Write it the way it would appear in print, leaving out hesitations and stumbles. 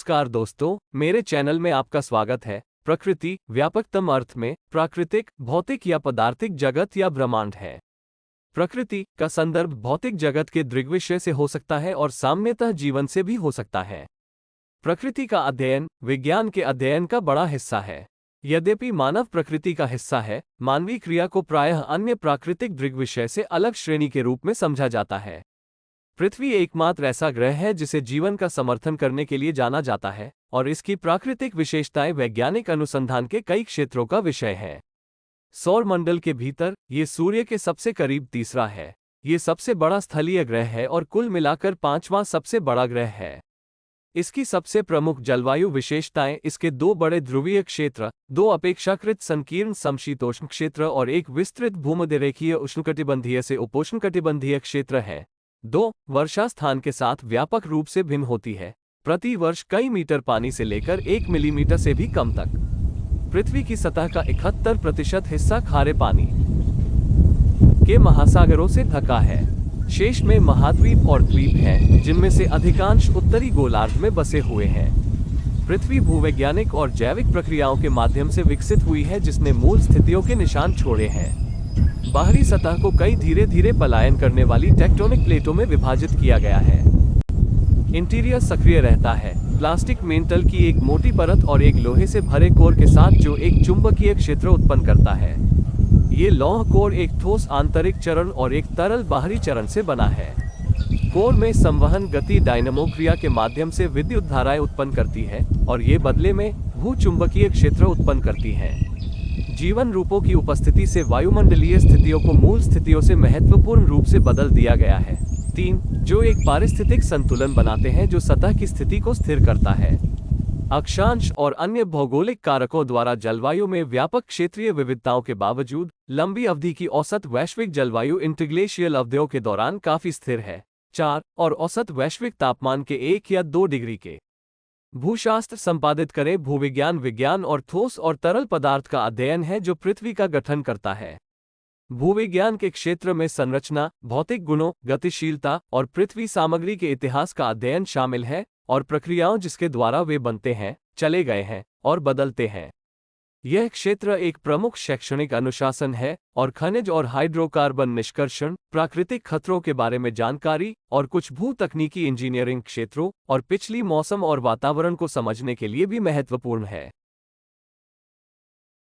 नमस्कार दोस्तों, मेरे चैनल में आपका स्वागत है। प्रकृति व्यापकतम अर्थ में प्राकृतिक, भौतिक या पदार्थिक जगत या ब्रह्मांड है। प्रकृति का संदर्भ भौतिक जगत के दृग्विषय से हो सकता है और सामान्यतः जीवन से भी हो सकता है। प्रकृति का अध्ययन विज्ञान के अध्ययन का बड़ा हिस्सा है। यद्यपि मानव प्रकृति का हिस्सा है, मानवीय क्रिया को प्रायः अन्य प्राकृतिक दृग्विषय से अलग श्रेणी के रूप में समझा जाता है। पृथ्वी एकमात्र ऐसा ग्रह है जिसे जीवन का समर्थन करने के लिए जाना जाता है, और इसकी प्राकृतिक विशेषताएं वैज्ञानिक अनुसंधान के कई क्षेत्रों का विषय है। सौर मंडल के भीतर ये सूर्य के सबसे करीब तीसरा है। ये सबसे बड़ा स्थलीय ग्रह है और कुल मिलाकर पांचवां सबसे बड़ा ग्रह है। इसकी सबसे प्रमुख जलवायु विशेषताएं इसके दो बड़े ध्रुवीय क्षेत्र, दो अपेक्षाकृत संकीर्ण समशीतोष्ण क्षेत्र और एक विस्तृत भूमध्यरेखीय उष्णकटिबंधीय से उपोष्णकटिबंधीय क्षेत्र है। दो वर्षा स्थान के साथ व्यापक रूप से भिन्न होती है। प्रति वर्ष कई मीटर पानी से लेकर 1 मिलीमीटर से भी कम तक। पृथ्वी की सतह का 71% हिस्सा खारे पानी के महासागरों से ढका है। शेष में महाद्वीप और द्वीप हैं, जिनमें से अधिकांश उत्तरी गोलार्ध में बसे हुए हैं। पृथ्वी भूवैज्ञानिक और जैविक प्रक्रियाओं के माध्यम से विकसित हुई है, जिसने मूल स्थितियों के निशान छोड़े हैं। बाहरी सतह को कई धीरे धीरे पलायन करने वाली टेक्टोनिक प्लेटों में विभाजित किया गया है। इंटीरियर सक्रिय रहता है, प्लास्टिक मेंटल की एक मोटी परत और एक लोहे से भरे कोर के साथ, जो एक चुंबकीय क्षेत्र उत्पन्न करता है। ये लौह कोर एक ठोस आंतरिक चरण और एक तरल बाहरी चरण से बना है। कोर में संवहन गति डायनमो क्रिया के माध्यम से विद्युत धाराएं उत्पन्न करती है, और ये बदले में भूचुंबकीय क्षेत्र उत्पन्न करती हैं। जीवन रूपों की उपस्थिति से वायुमंडलीय स्थितियों को मूल स्थितियों से महत्वपूर्ण रूप से बदल दिया गया है। 3. जो एक पारिस्थितिक संतुलन बनाते हैं जो सतह की स्थिति को स्थिर करता है। अक्षांश और अन्य भौगोलिक कारकों द्वारा जलवायु में व्यापक क्षेत्रीय विविधताओं के बावजूद लंबी अवधि की औसत वैश्विक जलवायु इंटरग्लेशियल अवधियों के दौरान काफी स्थिर है। 4. और औसत वैश्विक तापमान के 1 या 2 डिग्री के भूशास्त्र संपादित करें। भूविज्ञान विज्ञान और ठोस और तरल पदार्थ का अध्ययन है जो पृथ्वी का गठन करता है। भूविज्ञान के क्षेत्र में संरचना, भौतिक गुणों, गतिशीलता और पृथ्वी सामग्री के इतिहास का अध्ययन शामिल है, और प्रक्रियाओं जिसके द्वारा वे बनते हैं, चले गए हैं और बदलते हैं। यह क्षेत्र एक प्रमुख शैक्षणिक अनुशासन है, और खनिज और हाइड्रोकार्बन निष्कर्षण, प्राकृतिक खतरों के बारे में जानकारी और कुछ भू तकनीकी इंजीनियरिंग क्षेत्रों और पिछली मौसम और वातावरण को समझने के लिए भी महत्वपूर्ण है।